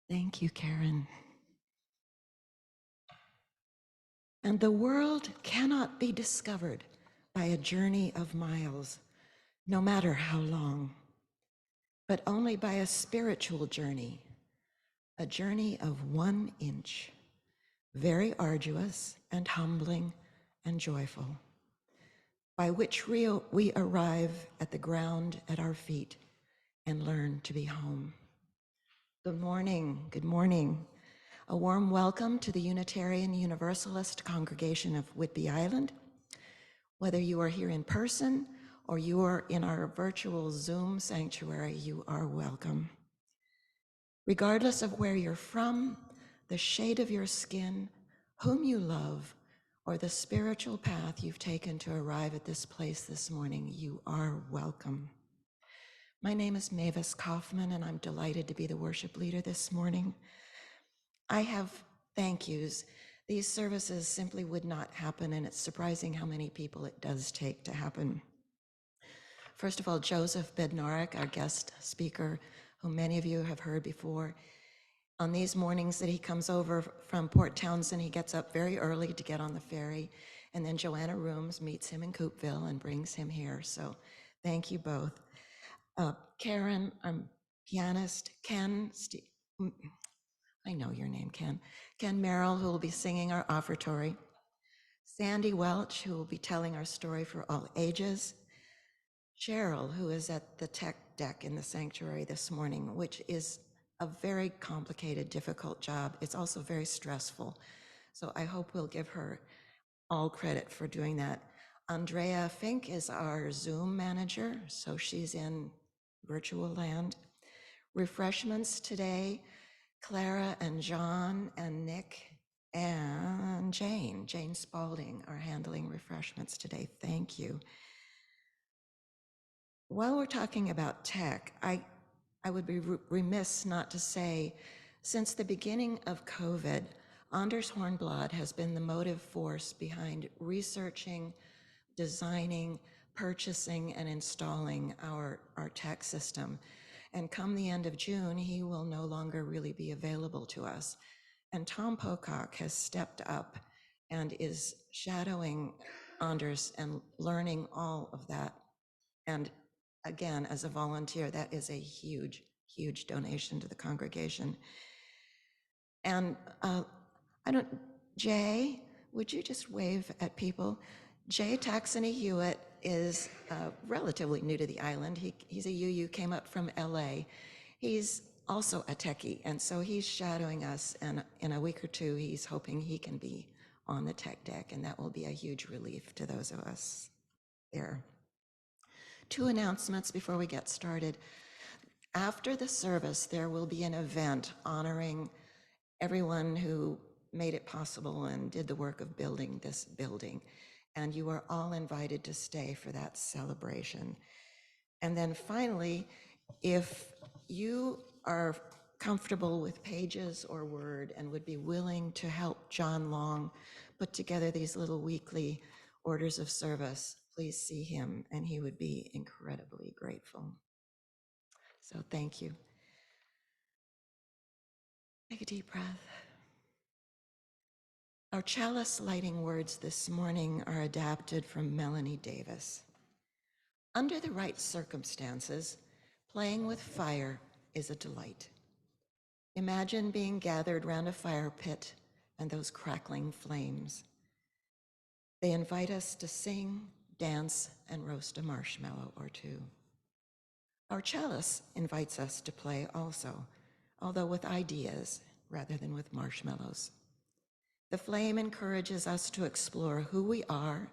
Thank you, Karen. And the world cannot be discovered by a journey of miles, no matter how long, but only by a spiritual journey, a journey of 1 inch, very arduous and humbling and joyful, by which we arrive at the ground at our feet and learn to be home. Good morning, good morning. A warm welcome to the Unitarian Universalist congregation of Whidbey Island. Whether you are here in person or you are in our virtual Zoom sanctuary, you are welcome. Regardless of where you're from, the shade of your skin, whom you love, or the spiritual path you've taken to arrive at this place this morning, you are welcome. My name is Mavis Kaufman, and I'm delighted to be the worship leader this morning. I have thank yous. These services simply would not happen, and it's surprising how many people it does take to happen. First of all, Joseph Bednarik, our guest speaker, who many of you have heard before. On these mornings that he comes over from Port Townsend, he gets up very early to get on the ferry, and then Joanna Rooms meets him in Coopville and brings him here. So thank you both. Karen, pianist, Ken, I know your name, Ken. Ken Merrill, who will be singing our offertory. Sandy Welch, who will be telling our story for all ages. Cheryl, who is at the tech deck in the sanctuary this morning, which is a very complicated, difficult job. It's also very stressful. So I hope we'll give her all credit for doing that. Andrea Fink is our Zoom manager, so she's in virtual land. Refreshments today, Clara and John and Nick and Jane Spalding are handling refreshments today. Thank you. While we're talking about tech, I would be remiss not to say, since the beginning of COVID, Anders Hornblad has been the motive force behind researching, designing, purchasing, and installing our tech system. And come the end of June, he will no longer really be available to us. And Tom Pocock has stepped up and is shadowing Anders and learning all of that. And again, as a volunteer, that is a huge, huge donation to the congregation. And Jay, would you just wave at people? Jay Taxony Hewitt is relatively new to the island. He's a UU, came up from LA. He's also a techie, and so he's shadowing us, and in a week or two, he's hoping he can be on the tech deck, and that will be a huge relief to those of us there. 2 announcements before we get started. After the service, there will be an event honoring everyone who made it possible and did the work of building this building. And you are all invited to stay for that celebration. And then finally, if you are comfortable with Pages or Word and would be willing to help John Long put together these little weekly orders of service, please see him, and he would be incredibly grateful. So thank you. Take a deep breath. Our chalice lighting words this morning are adapted from Melanie Davis. Under the right circumstances, playing with fire is a delight. Imagine being gathered round a fire pit and those crackling flames. They invite us to sing, dance, and roast a marshmallow or two. Our chalice invites us to play also, although with ideas rather than with marshmallows. The flame encourages us to explore who we are,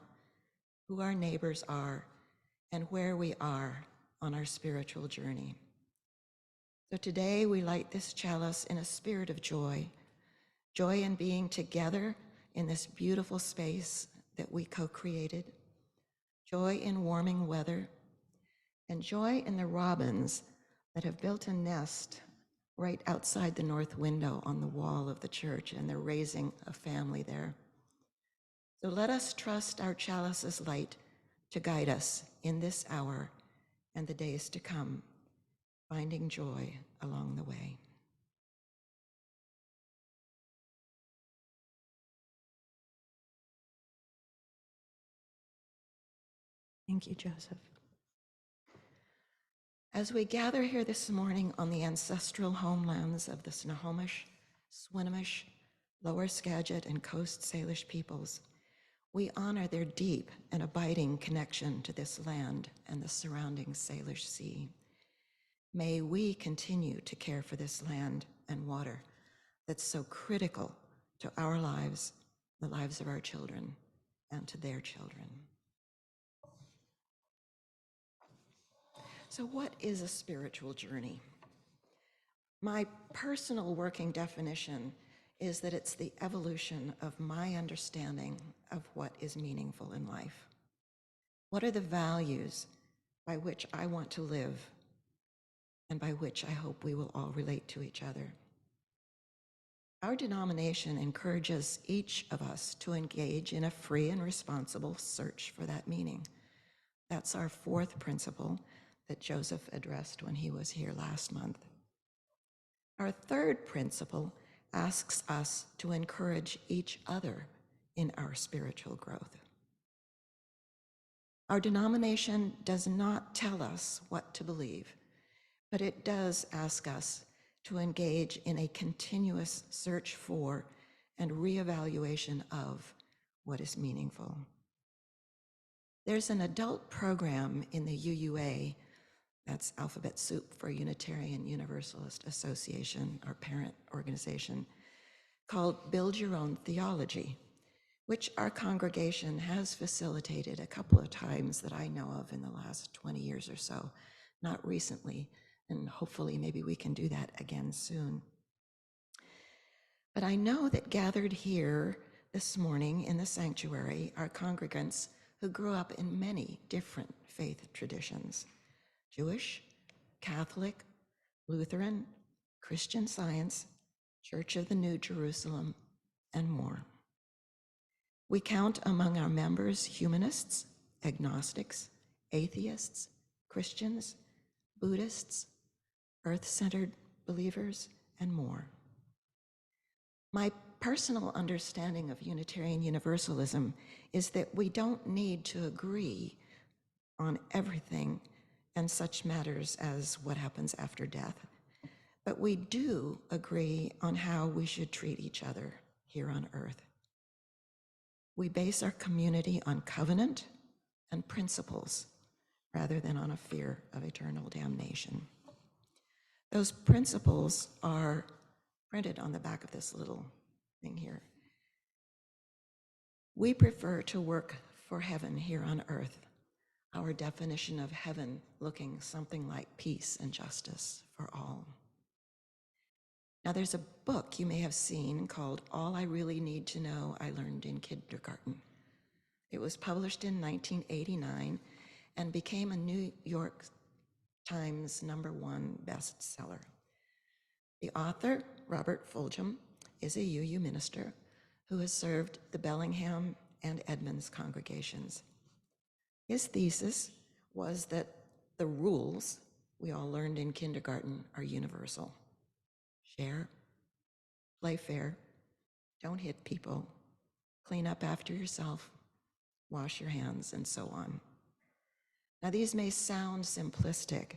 who our neighbors are, and where we are on our spiritual journey. So today we light this chalice in a spirit of joy, joy in being together in this beautiful space that we co-created, joy in warming weather, and joy in the robins that have built a nest right outside the north window on the wall of the church, and they're raising a family there. So let us trust our chalice's light to guide us in this hour and the days to come, finding joy along the way. Thank you, Joseph. As we gather here this morning on the ancestral homelands of the Snohomish, Swinomish, Lower Skagit, and Coast Salish peoples, we honor their deep and abiding connection to this land and the surrounding Salish Sea. May we continue to care for this land and water that's so critical to our lives, the lives of our children, and to their children. So what is a spiritual journey? My personal working definition is that it's the evolution of my understanding of what is meaningful in life. What are the values by which I want to live and by which I hope we will all relate to each other? Our denomination encourages each of us to engage in a free and responsible search for that meaning. That's our fourth principle that Joseph addressed when he was here last month. Our third principle asks us to encourage each other in our spiritual growth. Our denomination does not tell us what to believe, but it does ask us to engage in a continuous search for and reevaluation of what is meaningful. There's an adult program in the UUA, that's alphabet soup for Unitarian Universalist Association, our parent organization, called Build Your Own Theology, which our congregation has facilitated a couple of times that I know of in the last 20 years or so, not recently, and hopefully maybe we can do that again soon. But I know that gathered here this morning in the sanctuary are congregants who grew up in many different faith traditions: Jewish, Catholic, Lutheran, Christian Science, Church of the New Jerusalem, and more. We count among our members humanists, agnostics, atheists, Christians, Buddhists, earth-centered believers, and more. My personal understanding of Unitarian Universalism is that we don't need to agree on everything and such matters as what happens after death, but we do agree on how we should treat each other here on earth. We base our community on covenant and principles rather than on a fear of eternal damnation. Those principles are printed on the back of this little thing here. We prefer to work for heaven here on earth, our definition of heaven looking something like peace and justice for all. Now, there's a book you may have seen called All I Really Need to Know I Learned in Kindergarten. It was published in 1989 and became a New York Times #1 bestseller. The author, Robert Fulghum, is a UU minister who has served the Bellingham and Edmonds congregations. His thesis was that the rules we all learned in kindergarten are universal. Share, play fair, don't hit people, clean up after yourself, wash your hands, and so on. Now, these may sound simplistic,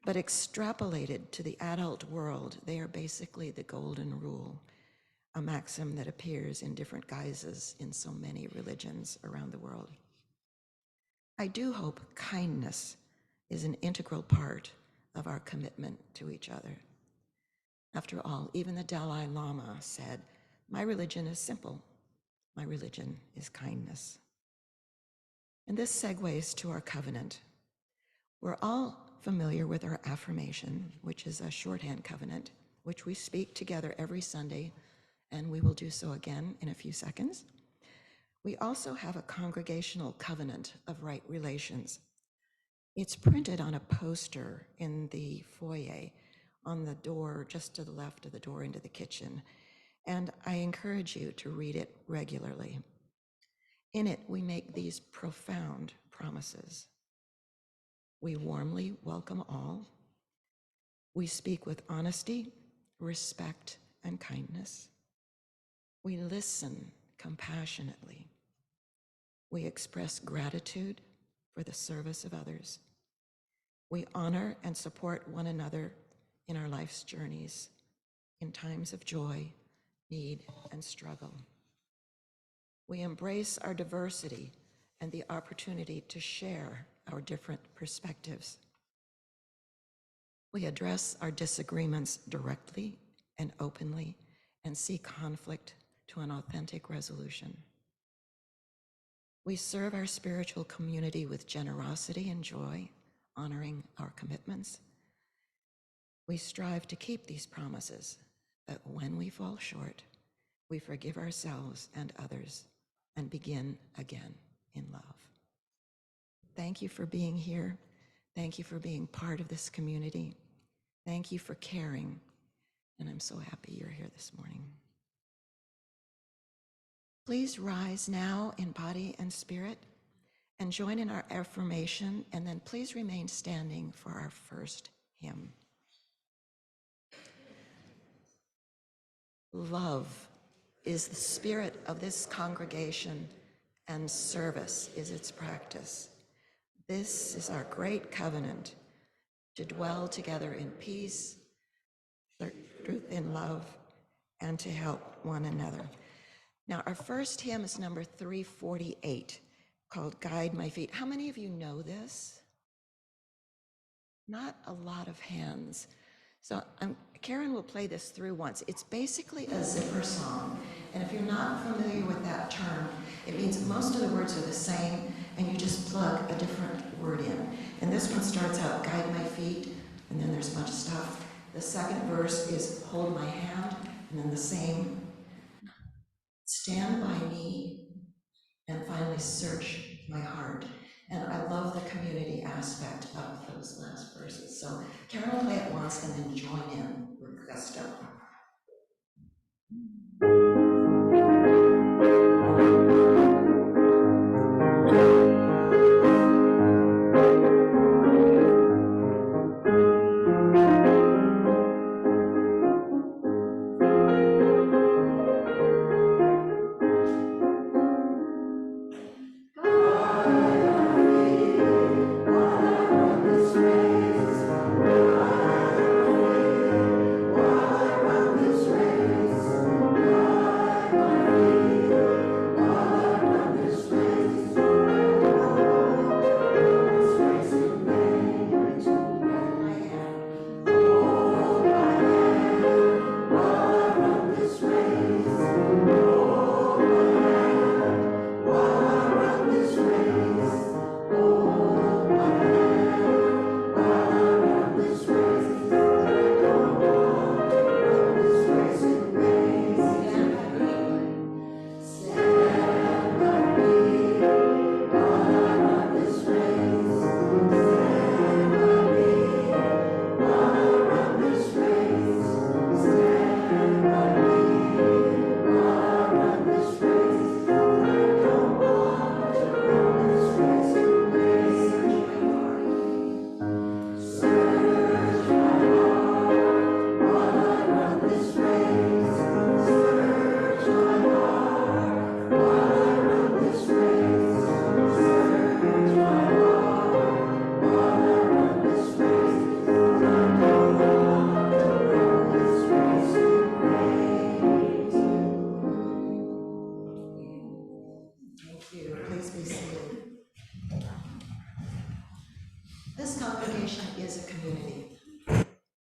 but extrapolated to the adult world, they are basically the golden rule, a maxim that appears in different guises in so many religions around the world. I do hope kindness is an integral part of our commitment to each other. After all, even the Dalai Lama said, "My religion is simple. My religion is kindness." And this segues to our covenant. We're all familiar with our affirmation, which is a shorthand covenant, which we speak together every Sunday, and we will do so again in a few seconds. We also have a congregational covenant of right relations. It's printed on a poster in the foyer on the door just to the left of the door into the kitchen, and I encourage you to read it regularly. In it, we make these profound promises. We warmly welcome all. We speak with honesty, respect, and kindness. We listen compassionately. We express gratitude for the service of others. We honor and support one another in our life's journeys, in times of joy, need, and struggle. We embrace our diversity and the opportunity to share our different perspectives. We address our disagreements directly and openly and see conflict to an authentic resolution. We serve our spiritual community with generosity and joy, honoring our commitments. We strive to keep these promises, but when we fall short, we forgive ourselves and others and begin again in love. Thank you for being here. Thank you for being part of this community. Thank you for caring, and I'm so happy you're here this morning. Please rise now in body and spirit and join in our affirmation, and then please remain standing for our first hymn. Love is the spirit of this congregation, and service is its practice. This is our great covenant, to dwell together in peace, truth in love, and to help one another. Now, our first hymn is number 348, called Guide My Feet. How many of you know this? Not a lot of hands. So Karen will play this through once. It's basically a zipper song. And if you're not familiar with that term, it means most of the words are the same, and you just plug a different word in. And this one starts out, guide my feet, and then there's a bunch of stuff. The second verse is hold my hand, and then the same, stand by me, and finally search my heart. And I love the community aspect of those last verses. So Karen will play it once and then join in with gusto.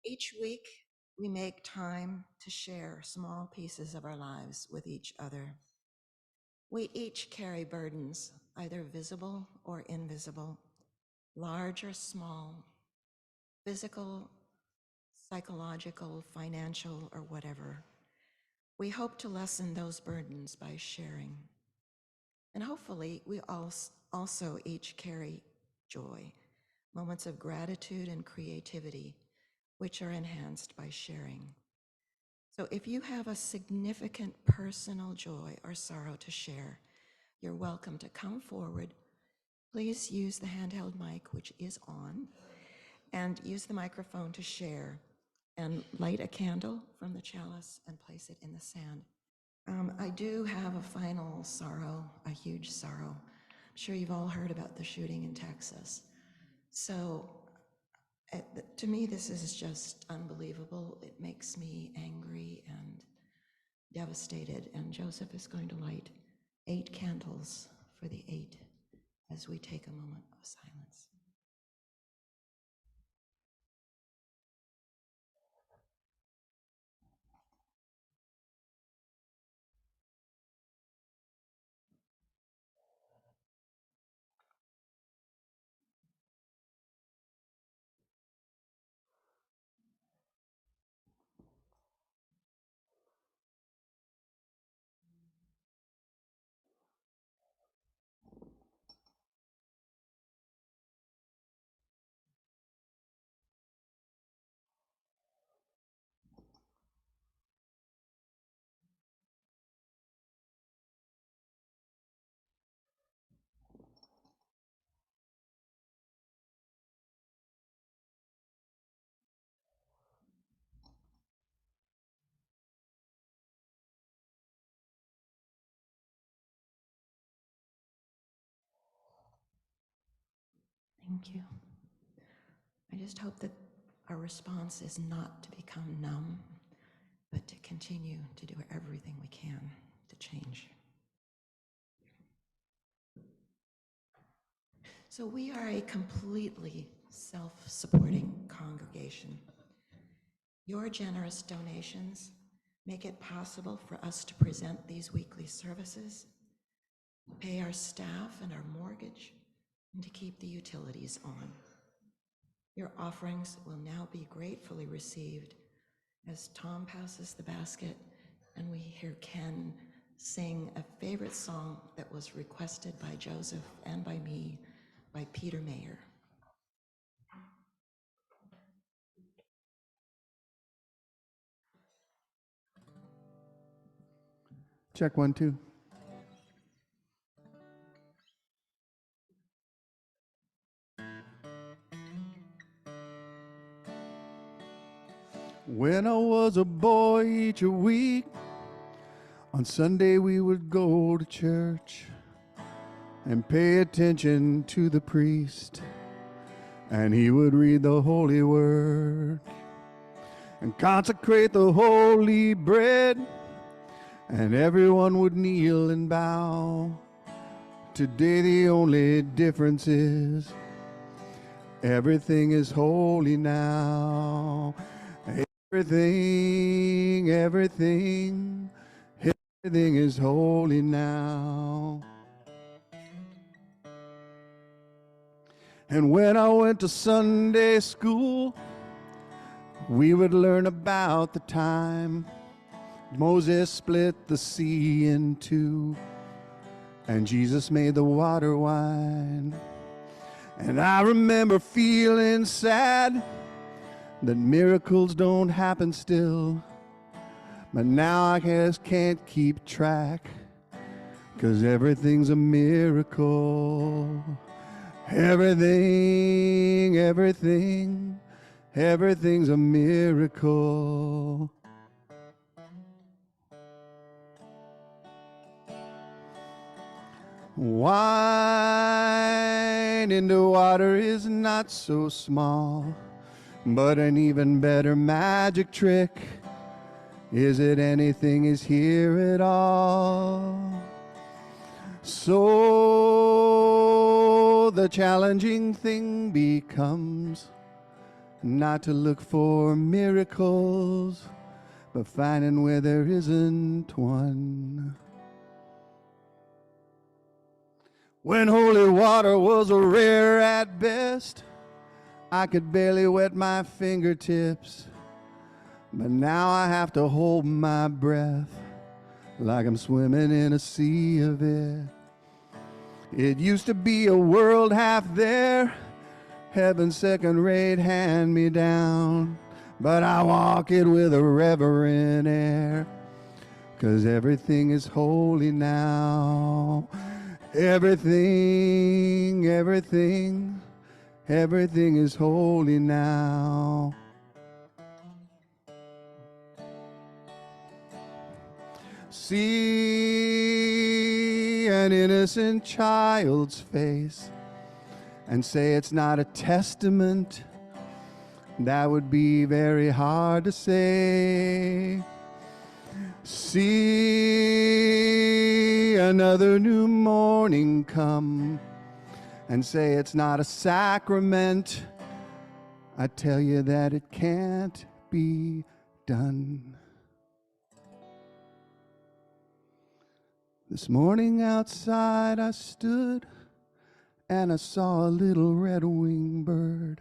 Each week, we make time to share small pieces of our lives with each other. We each carry burdens, either visible or invisible, large or small, physical, psychological, financial, or whatever. We hope to lessen those burdens by sharing. And hopefully, we also each carry joy, moments of gratitude and creativity, which are enhanced by sharing. So if you have a significant personal joy or sorrow to share, you're welcome to come forward. Please use the handheld mic, which is on, and use the microphone to share, and light a candle from the chalice and place it in the sand. I do have a final sorrow, a huge sorrow. sure you've all heard about the shooting in Texas. So to me, this is just unbelievable. It makes me angry and devastated. And Joseph is going to light 8 candles for the 8 as we take a moment of silence. Thank you. I just hope that our response is not to become numb, but to continue to do everything we can to change. So we are a completely self-supporting congregation. Your generous donations make it possible for us to present these weekly services, pay our staff and our mortgage, and to keep the utilities on. Your offerings will now be gratefully received as Tom passes the basket and we hear Ken sing a favorite song that was requested by Joseph and by me by Peter Mayer. Check 1, 2. When I was a boy, each week, on Sunday we would go to church and pay attention to the priest, and he would read the holy word and consecrate the holy bread, and everyone would kneel and bow. Today the only difference is everything is holy now. Everything is holy now. And when I went to Sunday school, we would learn about the time Moses split the sea in two, and Jesus made the water wine. And I remember feeling sad that miracles don't happen still, but now I just can't keep track, 'cause everything's a miracle. Everything's a miracle. Wine into water is not so small, but an even better magic trick is it anything is here at all. So the challenging thing becomes not to look for miracles, but finding where there isn't one. When holy water was rare at best, I could barely wet my fingertips, but now I have to hold my breath like I'm swimming in a sea of it. It used to be a world half there, heaven's second-rate hand-me-down, but I walk it with a reverent air, 'cause everything is holy now. Everything is holy now. See an innocent child's face and say it's not a testament, that would be very hard to say. See another new morning come and say it's not a sacrament, I tell you that it can't be done. This morning outside I stood and I saw a little red-winged bird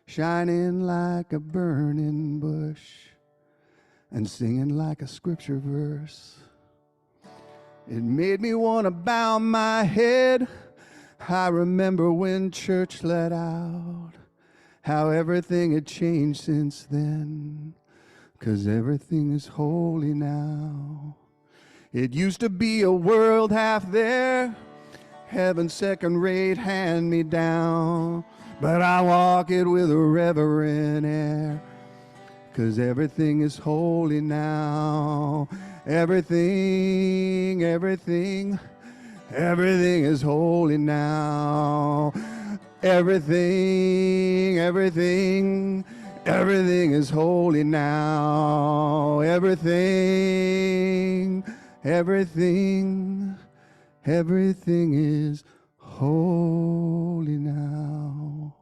shining like a burning bush and singing like a scripture verse. It made me want to bow my head. I remember when church let out, how everything had changed since then, 'cause everything is holy now. It used to be a world half there, heaven's second-rate hand-me-down, but I walk it with a reverent air, 'cause everything is holy now. Everything is holy now. Everything is holy now. Everything is holy now.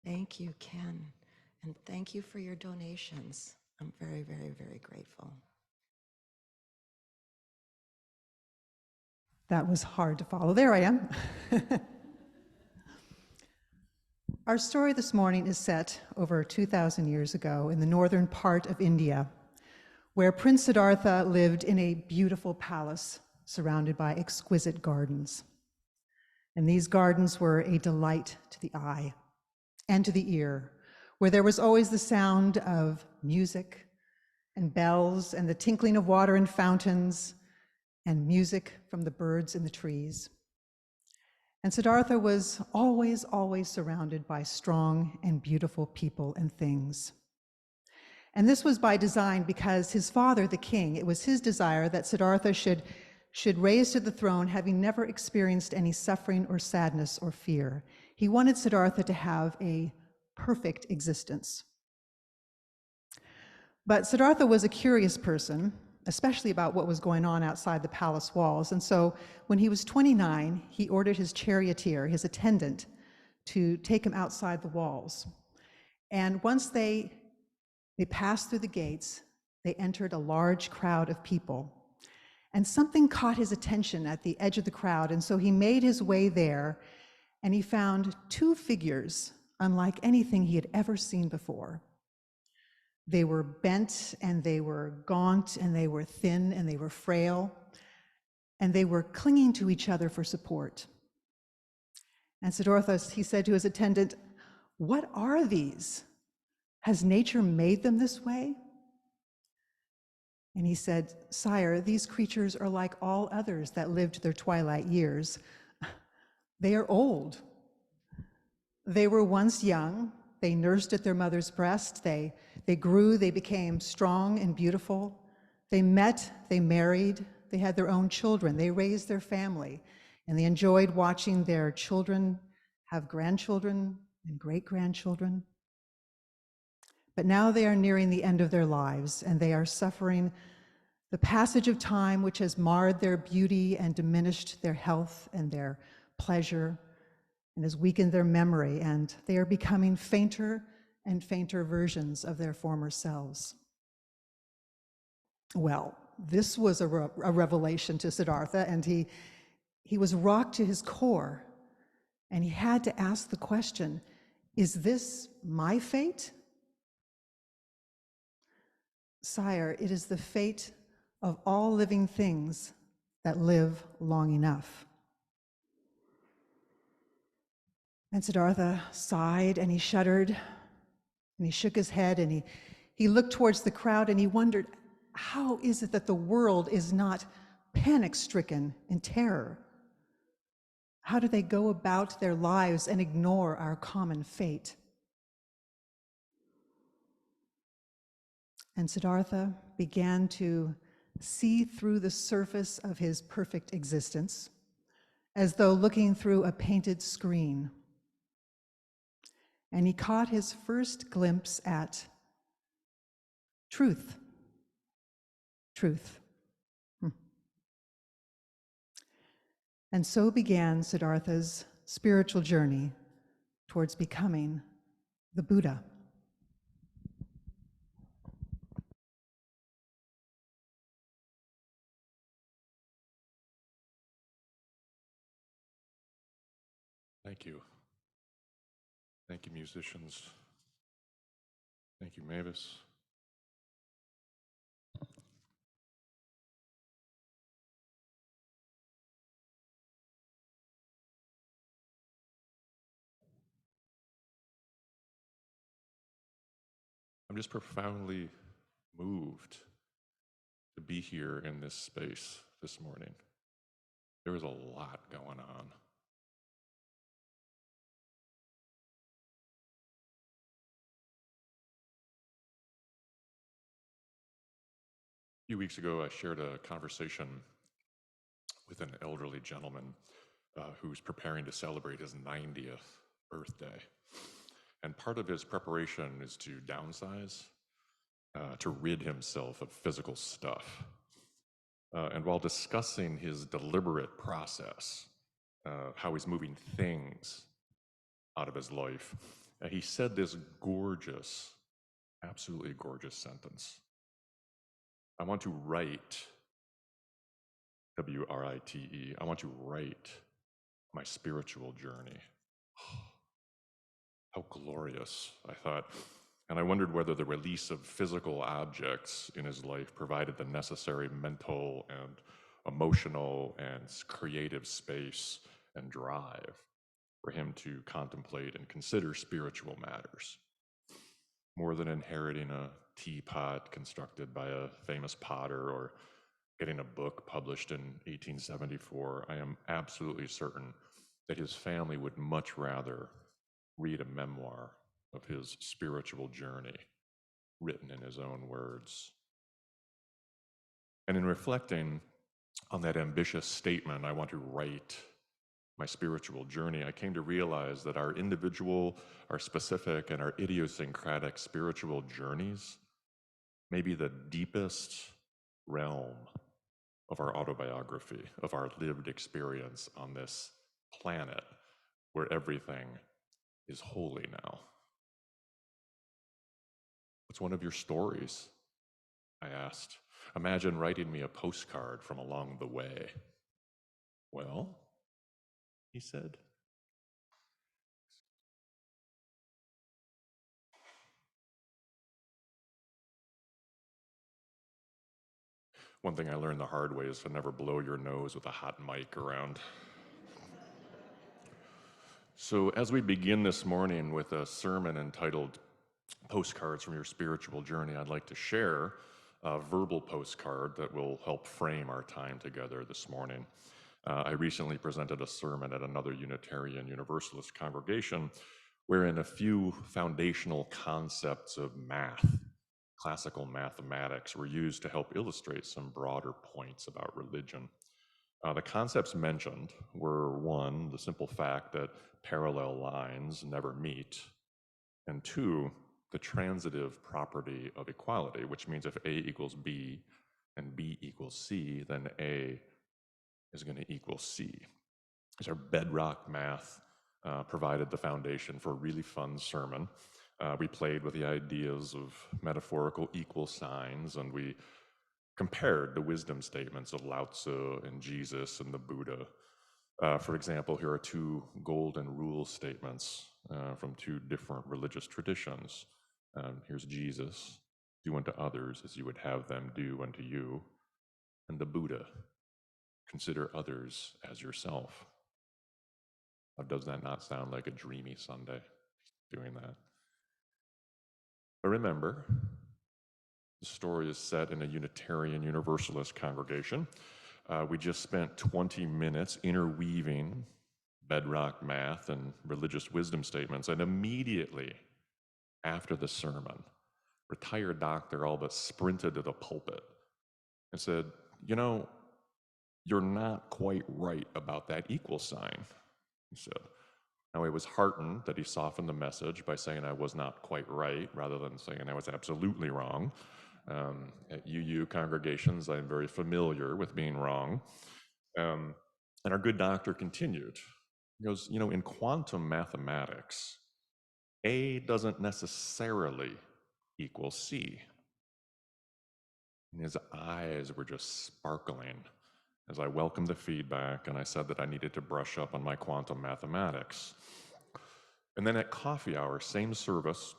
Thank you, Ken, and thank you for your donations. I'm very, very, very grateful. That was hard to follow. There I am. Our story this morning is set over 2,000 years ago in the northern part of India, where Prince Siddhartha lived in a beautiful palace surrounded by exquisite gardens. And these gardens were a delight to the eye and to the ear, where there was always the sound of music and bells and the tinkling of water in fountains and music from the birds in the trees. And Siddhartha was always, always surrounded by strong and beautiful people and things. And this was by design because his father, the king, it was his desire that Siddhartha should raise to the throne having never experienced any suffering or sadness or fear. He wanted Siddhartha to have a perfect existence. But Siddhartha was a curious person, especially about what was going on outside the palace walls. And so when he was 29, he ordered his charioteer, his attendant, to take him outside the walls. And once they passed through the gates, they entered a large crowd of people. And something caught his attention at the edge of the crowd, and so he made his way there, and he found two figures unlike anything he had ever seen before. They were bent, and they were gaunt, and they were thin, and they were frail, and they were clinging to each other for support. And Siddhartha, he said to his attendant, "What are these? Has nature made them this way?" And he said, "Sire, these creatures are like all others that lived their twilight years. They are old. They were once young. They nursed at their mother's breast. They grew, they became strong and beautiful. They met, they married, they had their own children. They raised their family, and they enjoyed watching their children have grandchildren and great-grandchildren. But now they are nearing the end of their lives, and they are suffering the passage of time which has marred their beauty and diminished their health and their pleasure and has weakened their memory, and they are becoming fainter and fainter versions of their former selves." Well, this was a revelation to Siddhartha, and he was rocked to his core, and he had to ask the question, is this my fate? "Sire, it is the fate of all living things that live long enough." And Siddhartha sighed, and he shuddered, and he shook his head, and he looked towards the crowd, and he wondered, how is it that the world is not panic-stricken in terror? How do they go about their lives and ignore our common fate? And Siddhartha began to see through the surface of his perfect existence, as though looking through a painted screen. And he caught his first glimpse at truth. Truth. And so began Siddhartha's spiritual journey towards becoming the Buddha. Thank you. Thank you, musicians. Thank you, Mavis. I'm just profoundly moved to be here in this space this morning. There is a lot going on. A few weeks ago, I shared a conversation with an elderly gentleman who's preparing to celebrate his 90th birthday. And part of his preparation is to downsize, to rid himself of physical stuff. And while discussing his deliberate process, how he's moving things out of his life, he said this gorgeous, absolutely gorgeous sentence. I want to write, W-R-I-T-E, I want to write my spiritual journey. How glorious, I thought. And I wondered whether the release of physical objects in his life provided the necessary mental and emotional and creative space and drive for him to contemplate and consider spiritual matters. More than inheriting a teapot constructed by a famous potter or getting a book published in 1874, I am absolutely certain that his family would much rather read a memoir of his spiritual journey written in his own words. And in reflecting on that ambitious statement, I want to write my spiritual journey, I came to realize that our individual, our specific, and our idiosyncratic spiritual journeys may be the deepest realm of our autobiography, of our lived experience on this planet where everything is holy now. What's one of your stories? I asked. Imagine writing me a postcard from along the way. Well, he said. One thing I learned the hard way is to never blow your nose with a hot mic around. So as we begin this morning with a sermon entitled Postcards from Your Spiritual Journey, I'd like to share a verbal postcard that will help frame our time together this morning. I recently presented a sermon at another Unitarian Universalist congregation wherein a few foundational concepts of math, classical mathematics, were used to help illustrate some broader points about religion. The concepts mentioned were, one, the simple fact that parallel lines never meet, and two, the transitive property of equality, which means if A equals B and B equals C, then A is going to equal C. These are bedrock math, provided the foundation for a really fun sermon. We played with the ideas of metaphorical equal signs, and we compared the wisdom statements of Lao Tzu and Jesus and the Buddha. For example, here are two golden rule statements from two different religious traditions. Here's Jesus, do unto others as you would have them do unto you. And the Buddha, consider others as yourself. Now, does that not sound like a dreamy Sunday, doing that? But remember, the story is set in a Unitarian Universalist congregation. We just spent 20 minutes interweaving bedrock math and religious wisdom statements. And immediately after the sermon, retired doctor all but sprinted to the pulpit and said, "You know, you're not quite right about that equal sign," he said. Now, he was heartened that he softened the message by saying I was not quite right rather than saying I was absolutely wrong. At UU congregations, I'm very familiar with being wrong. And our good doctor continued. He goes, "You know, in quantum mathematics, A doesn't necessarily equal C." And his eyes were just sparkling as I welcomed the feedback and I said that I needed to brush up on my quantum mathematics. And then at coffee hour, same service,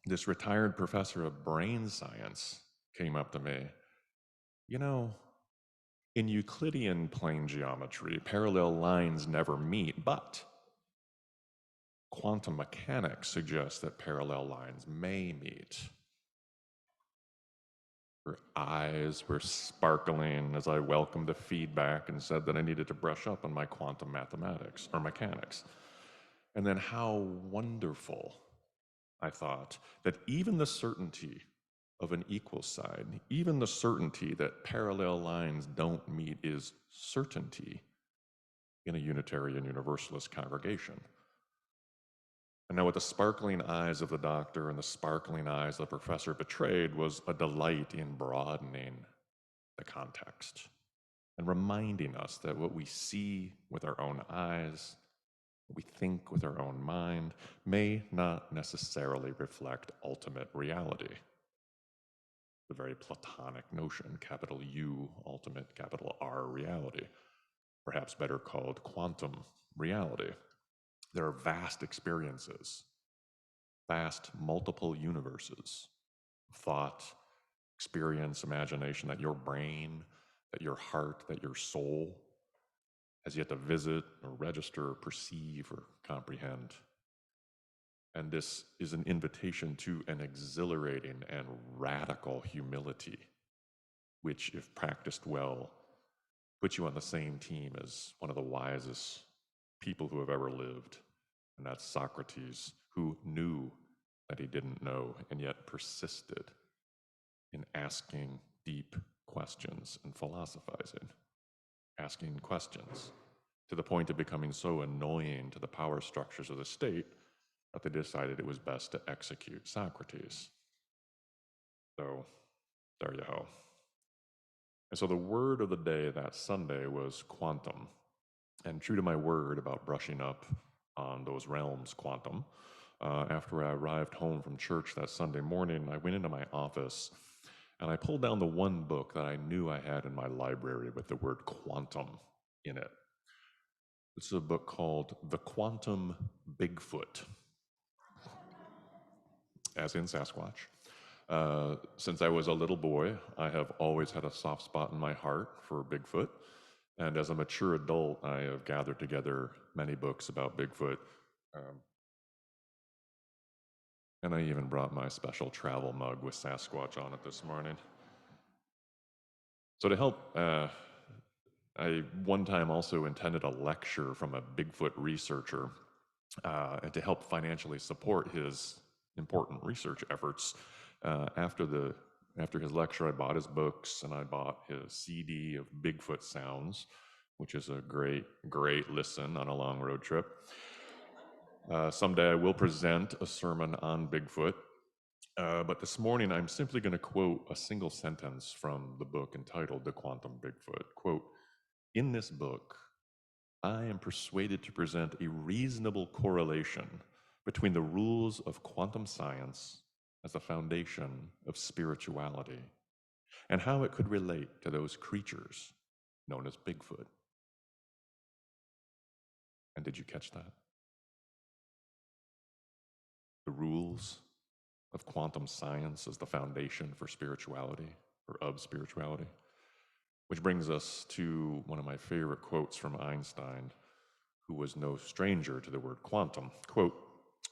this retired professor of brain science came up to me. "You know, in Euclidean plane geometry, parallel lines never meet, but quantum mechanics suggests that parallel lines may meet." Her eyes were sparkling as I welcomed the feedback and said that I needed to brush up on my quantum mathematics or mechanics. And then how wonderful, I thought, that even the certainty of an equal sign, even the certainty that parallel lines don't meet is certainty in a Unitarian Universalist congregation. And now what the sparkling eyes of the doctor and the sparkling eyes of the professor betrayed was a delight in broadening the context and reminding us that what we see with our own eyes, what we think with our own mind, may not necessarily reflect ultimate reality. The very Platonic notion, capital U, ultimate, capital R reality, perhaps better called quantum reality. There are vast experiences, vast multiple universes, thought, experience, imagination that your brain, that your heart, that your soul has yet to visit or register or perceive or comprehend. And this is an invitation to an exhilarating and radical humility, which, if practiced well, puts you on the same team as one of the wisest people who have ever lived, and that's Socrates, who knew that he didn't know and yet persisted in asking deep questions and philosophizing, asking questions to the point of becoming so annoying to the power structures of the state that they decided it was best to execute Socrates. So there you go. And so the word of the day that Sunday was quantum. And true to my word about brushing up on those realms, quantum, after I arrived home from church that Sunday morning, I went into my office and I pulled down the one book that I knew I had in my library with the word quantum in it. This is a book called The Quantum Bigfoot, as in Sasquatch. Since I was a little boy, I have always had a soft spot in my heart for Bigfoot. And as a mature adult, I have gathered together many books about Bigfoot. And I even brought my special travel mug with Sasquatch on it this morning. So to help, I one time also intended a lecture from a Bigfoot researcher and to help financially support his important research efforts. After his lecture, I bought his books and I bought his CD of Bigfoot Sounds, which is a great listen on a long road trip. Someday I will present a sermon on Bigfoot, but this morning I'm simply going to quote a single sentence from the book entitled The Quantum Bigfoot. Quote, "In this book, I am persuaded to present a reasonable correlation between the rules of quantum science as the foundation of spirituality and how it could relate to those creatures known as Bigfoot." And did you catch that? The rules of quantum science as the foundation for spirituality, or of spirituality. Which brings us to one of my favorite quotes from Einstein, who was no stranger to the word quantum. Quote,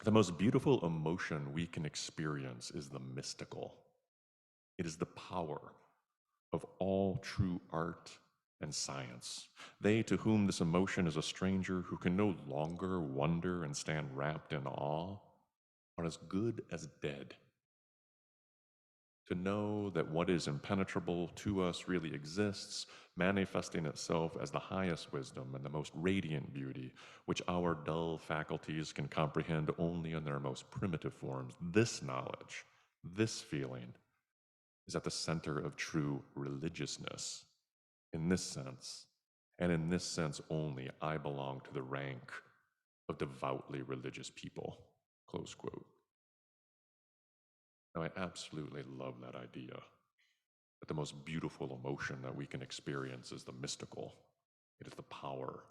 "The most beautiful emotion we can experience is the mystical. It is the power of all true art and science. They to whom this emotion is a stranger, who can no longer wonder and stand wrapped in awe, are as good as dead. To know that what is impenetrable to us really exists, manifesting itself as the highest wisdom and the most radiant beauty, which our dull faculties can comprehend only in their most primitive forms. This knowledge, this feeling, is at the center of true religiousness. In this sense, and in this sense only, I belong to the rank of devoutly religious people. Close quote. Now, I absolutely love that idea that the most beautiful emotion that we can experience is the mystical. It is the power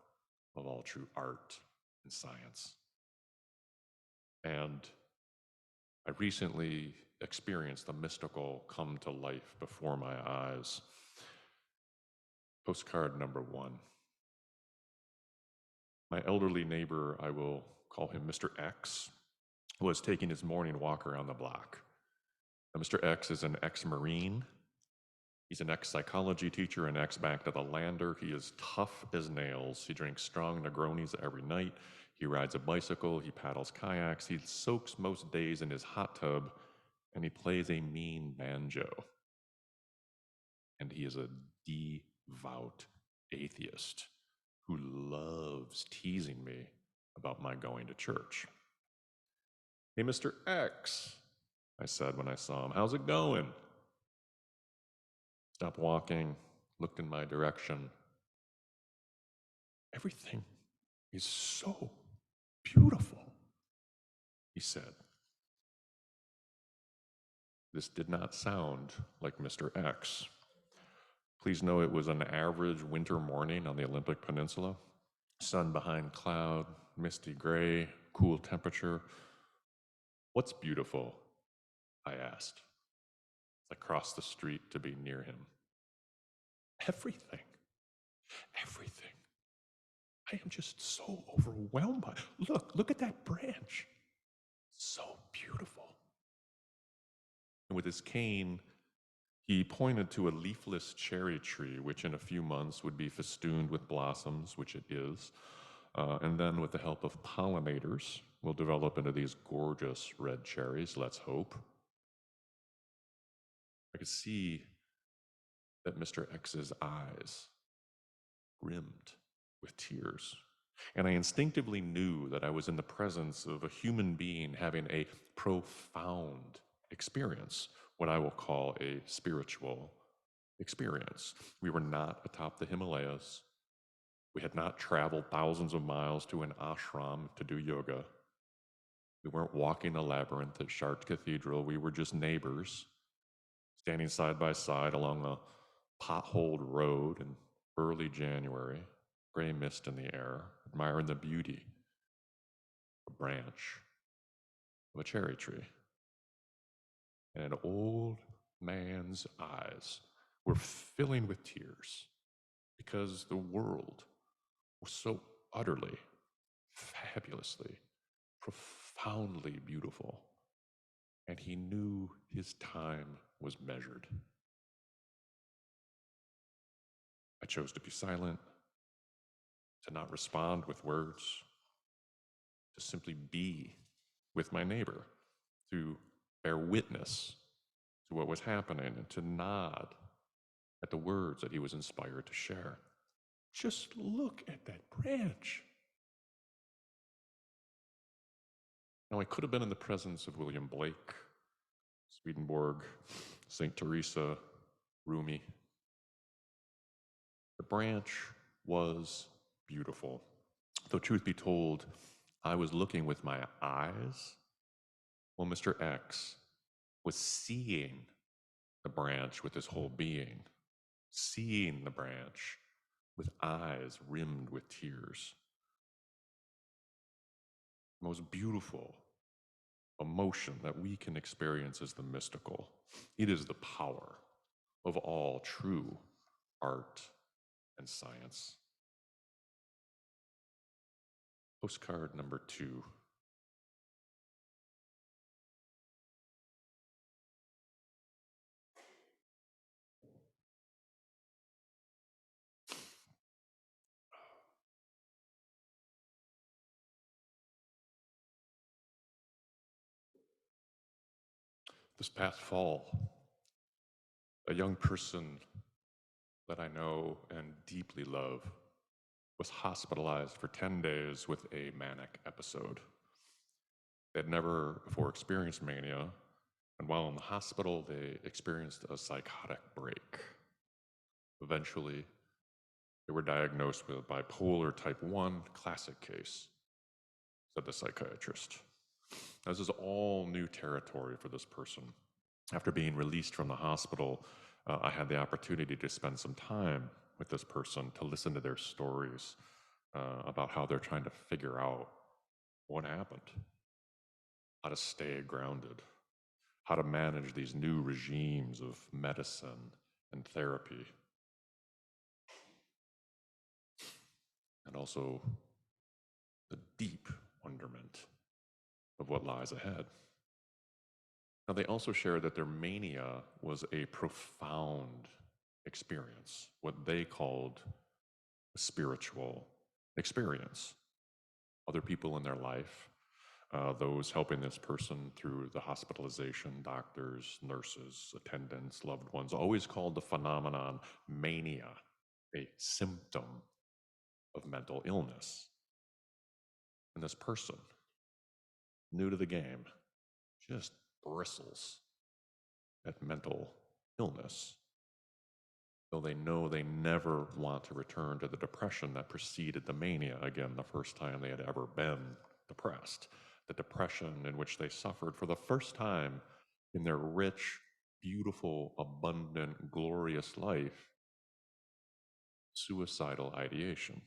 of all true art and science. And I recently experienced the mystical come to life before my eyes. Postcard number 1. My elderly neighbor, I will call him Mr. X, was taking his morning walk around the block. Now, Mr. X is an ex-Marine. He's an ex-psychology teacher, an ex-back to the lander. He is tough as nails. He drinks strong Negronis every night. He rides a bicycle. He paddles kayaks. He soaks most days in his hot tub, and he plays a mean banjo. And he is a devout atheist who loves teasing me about my going to church. "Hey, Mr. X," I said when I saw him, "how's it going?" Stopped walking, looked in my direction. "Everything is so beautiful," he said. This did not sound like Mr. X. Please know it was an average winter morning on the Olympic Peninsula. Sun behind cloud, misty gray, cool temperature. "What's beautiful?" I asked. I crossed the street to be near him. "Everything. Everything. I am just so overwhelmed by it. Look at that branch. So beautiful." And with his cane, he pointed to a leafless cherry tree, which in a few months would be festooned with blossoms, which it is. And then, with the help of pollinators, will develop into these gorgeous red cherries, let's hope. I could see that Mr. X's eyes brimmed with tears. And I instinctively knew that I was in the presence of a human being having a profound experience, what I will call a spiritual experience. We were not atop the Himalayas. We had not traveled thousands of miles to an ashram to do yoga. We weren't walking a labyrinth at Chartres Cathedral. We were just neighbors, standing side by side along a potholed road in early January, gray mist in the air, admiring the beauty of a branch of a cherry tree. And an old man's eyes were filling with tears because the world was so utterly, fabulously, profoundly beautiful. And he knew his time was measured. I chose to be silent, to not respond with words, to simply be with my neighbor, to bear witness to what was happening, and to nod at the words that he was inspired to share. "Just look at that branch." Now, I could have been in the presence of William Blake, Swedenborg, St. Teresa, Rumi. The branch was beautiful. Though truth be told, I was looking with my eyes, while Mr. X was seeing the branch with his whole being, seeing the branch with eyes rimmed with tears. The most beautiful emotion that we can experience is the mystical. It is the power of all true art and science. Postcard number 2. This past fall, a young person that I know and deeply love was hospitalized for 10 days with a manic episode. They had never before experienced mania, and while in the hospital, they experienced a psychotic break. Eventually, they were diagnosed with bipolar type 1, classic case, said the psychiatrist. This is all new territory for this person. After being released from the hospital, I had the opportunity to spend some time with this person to listen to their stories about how they're trying to figure out what happened, how to stay grounded, how to manage these new regimes of medicine and therapy, and also the deep wonderment of what lies ahead. Now, they also shared that their mania was a profound experience, what they called a spiritual experience. Other people in their life, those helping this person through the hospitalization, doctors, nurses, attendants, loved ones, always called the phenomenon mania a symptom of mental illness. And this person, new to the game, just bristles at mental illness, though they know they never want to return to the depression that preceded the mania again, the first time they had ever been depressed, the depression in which they suffered for the first time in their rich, beautiful, abundant, glorious life, suicidal ideation.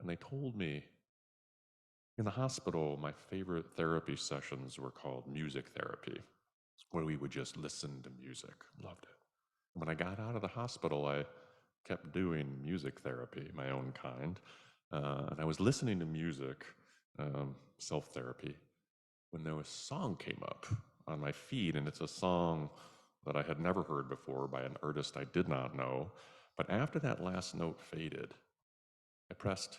And they told me in the hospital, my favorite therapy sessions were called music therapy, where we would just listen to music. Loved it. When I got out of the hospital, I kept doing music therapy, my own kind. And I was listening to music, self-therapy, when there was a song came up on my feed, and it's a song that I had never heard before by an artist I did not know. But after that last note faded, I pressed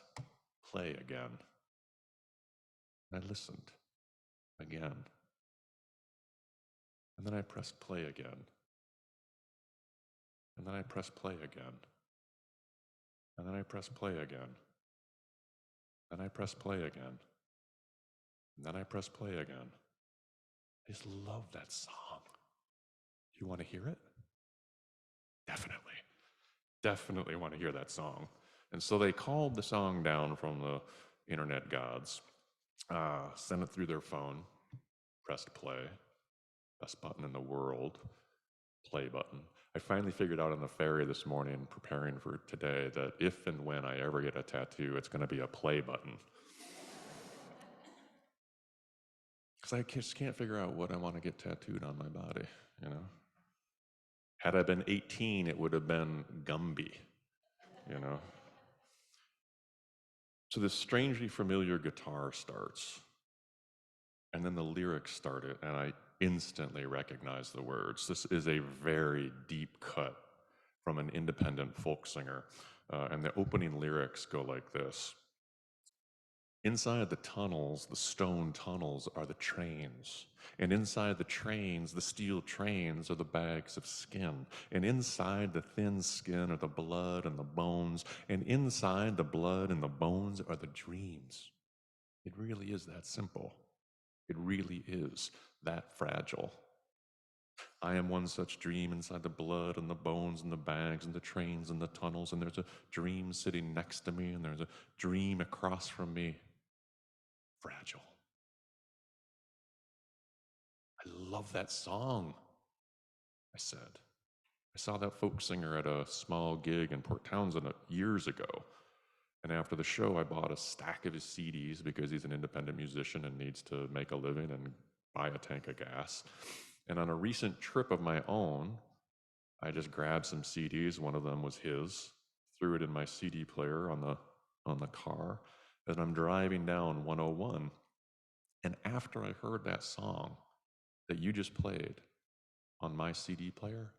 play again. I listened again. And then I pressed play again. And then I pressed play again. And then I pressed play again. And I pressed play again. And then I pressed play again. I just love that song. You want to hear it? Definitely. Definitely want to hear that song. And so they called the song down from the internet gods, sent it through their phone, pressed play, best button in the world, play button. I finally figured out on the ferry this morning, preparing for today, that if and when I ever get a tattoo, it's going to be a play button. Because I just can't figure out what I want to get tattooed on my body, you know? Had I been 18, it would have been Gumby, you know? So this strangely familiar guitar starts, and then the lyrics started, and I instantly recognized the words. This is a very deep cut from an independent folk singer, and the opening lyrics go like this. Inside the tunnels, the stone tunnels, are the trains. And inside the trains, the steel trains, are the bags of skin. And inside the thin skin are the blood and the bones. And inside the blood and the bones are the dreams. It really is that simple. It really is that fragile. I am one such dream inside the blood and the bones and the bags and the trains and the tunnels. And there's a dream sitting next to me, and there's a dream across from me. Fragile. I love that song, I said. I saw that folk singer at a small gig in Port Townsend years ago. And after the show, I bought a stack of his CDs because he's an independent musician and needs to make a living and buy a tank of gas. And on a recent trip of my own, I just grabbed some CDs. One of them was his, threw it in my CD player on the car. And I'm driving down 101. And after I heard that song that you just played on my CD player,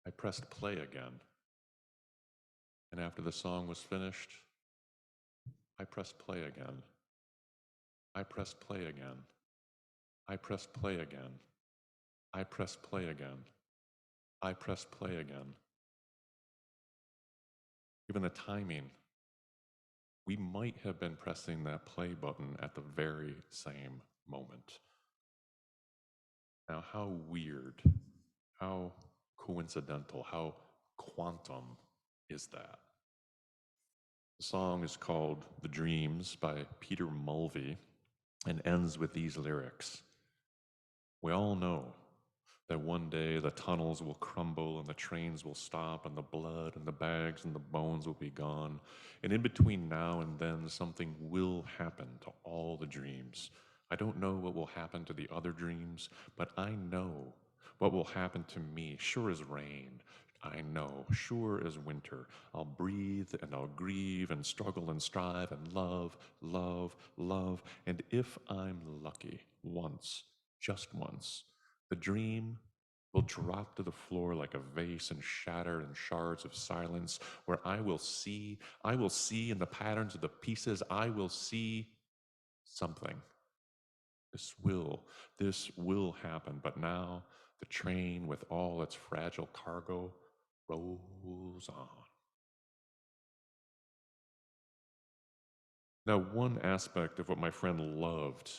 I pressed play again. And after the song was finished, I pressed play again. I pressed play again. I press play again. I press play again. I press play again. Given the timing, we might have been pressing that play button at the very same moment. Now, how weird, how coincidental, how quantum is that? The song is called The Dreams by Peter Mulvey and ends with these lyrics. We all know that one day the tunnels will crumble and the trains will stop and the blood and the bags and the bones will be gone. And in between now and then, something will happen to all the dreams. I don't know what will happen to the other dreams, but I know what will happen to me. Sure as rain, I know, sure as winter. I'll breathe and I'll grieve and struggle and strive and love, love, love. And if I'm lucky, once, just once, the dream will drop to the floor like a vase and shatter in shards of silence, where I will see in the patterns of the pieces, I will see something. This will happen, but now the train with all its fragile cargo rolls on. Now, one aspect of what my friend loved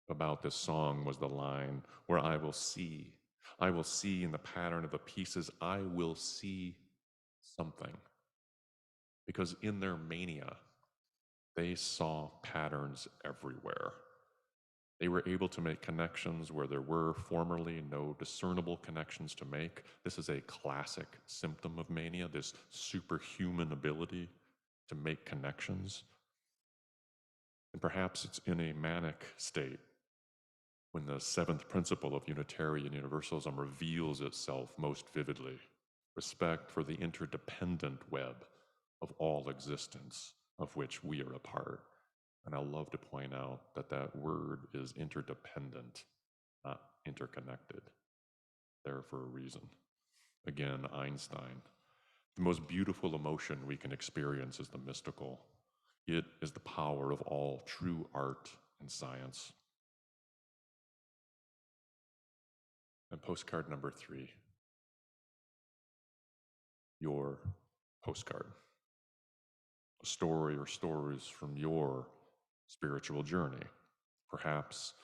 about this song was the line where I will see in the pattern of the pieces, I will see something. Because in their mania, they saw patterns everywhere. They were able to make connections where there were formerly no discernible connections to make. This is a classic symptom of mania, this superhuman ability to make connections. And perhaps it's in a manic state when the seventh principle of Unitarian Universalism reveals itself most vividly: respect for the interdependent web of all existence, of which we are a part. And I love to point out that that word is interdependent, not interconnected. There for a reason. Again, Einstein. The most beautiful emotion we can experience is the mystical. It is the power of all true art and science. And postcard number 3, your postcard. A story or stories from your spiritual journey. Perhaps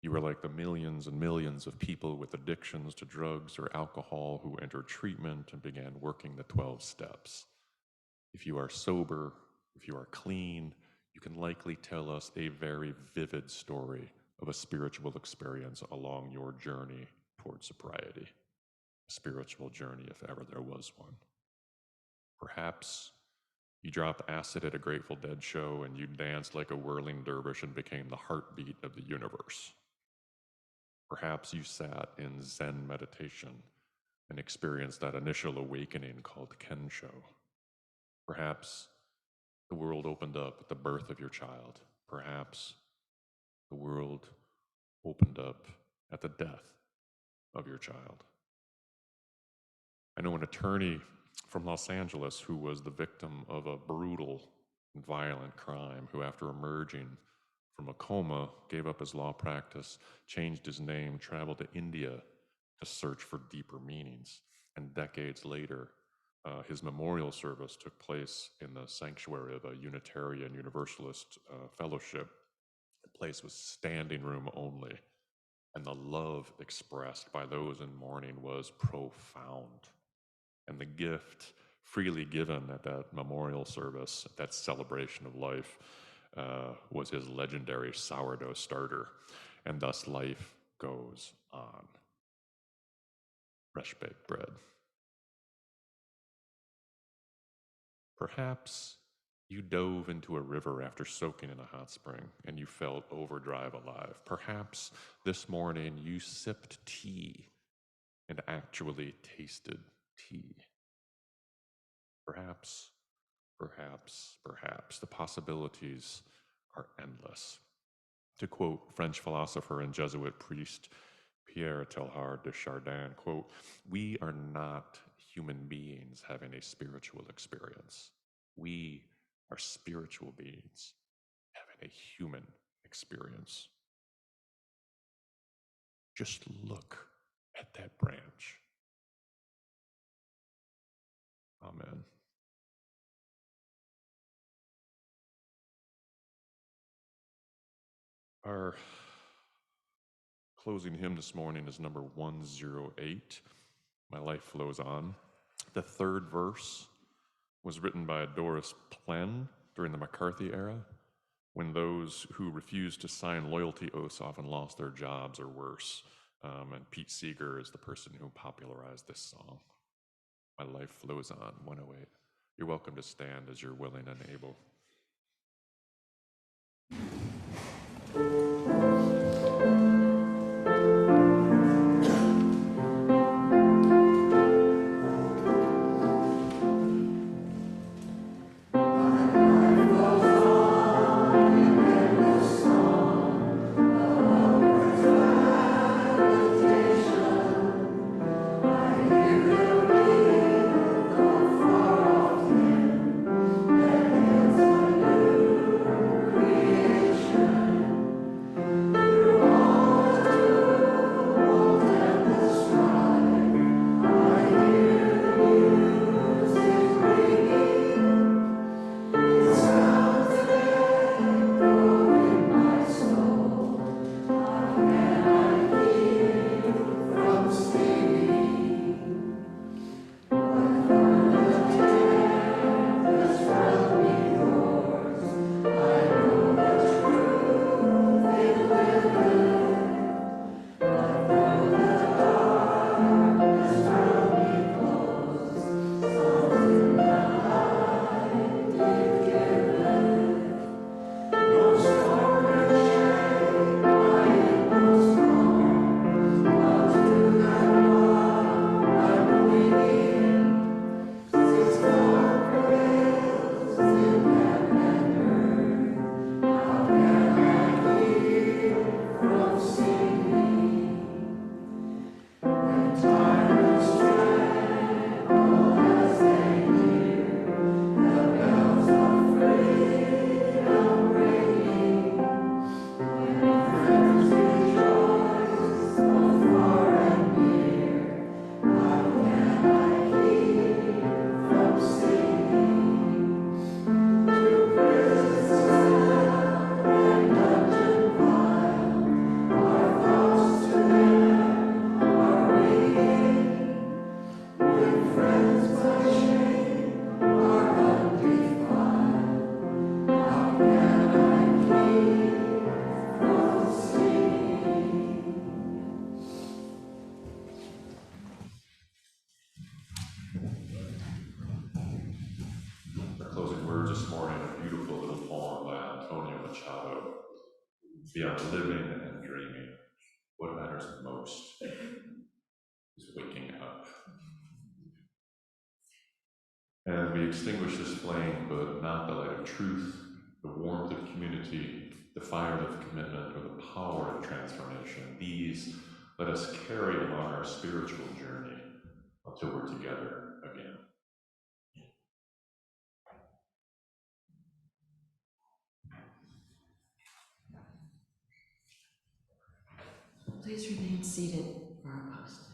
you were like the millions and millions of people with addictions to drugs or alcohol who entered treatment and began working the 12 steps. If you are sober, if you are clean, you can likely tell us a very vivid story of a spiritual experience along your journey toward sobriety. A spiritual journey, if ever there was one. Perhaps you dropped acid at a Grateful Dead show and you danced like a whirling dervish and became the heartbeat of the universe. Perhaps you sat in Zen meditation and experienced that initial awakening called Kensho. Perhaps the world opened up at the birth of your child. Perhaps the world opened up at the death of your child. I know an attorney from Los Angeles who was the victim of a brutal and violent crime, who, after emerging from a coma, gave up his law practice, changed his name, traveled to India to search for deeper meanings. And decades later, his memorial service took place in the sanctuary of a Unitarian Universalist fellowship. The place was standing room only, and the love expressed by those in mourning was profound. And the gift freely given at that memorial service, at that celebration of life, was his legendary sourdough starter. And thus life goes on. Fresh baked bread. Perhaps you dove into a river after soaking in a hot spring and you felt overdrive alive. Perhaps this morning you sipped tea and actually tasted tea. Perhaps the possibilities are endless. To quote French philosopher and Jesuit priest Pierre Teilhard de Chardin, quote, "We are not human beings having a spiritual experience. We are spiritual beings having a human experience." Just look at that branch. Amen. Our closing hymn this morning is number 108, My Life Flows On. The third verse was written by Doris Plen during the McCarthy era, when those who refused to sign loyalty oaths often lost their jobs or worse. And Pete Seeger is the person who popularized this song. My Life Flows On, 108. You're welcome to stand as you're willing and able. Beyond living and dreaming, what matters most is waking up. And we extinguish this flame, but not the light of truth, the warmth of community, the fire of commitment, or the power of transformation. These let us carry along our spiritual journey until we're together again. Please remain seated for our posting.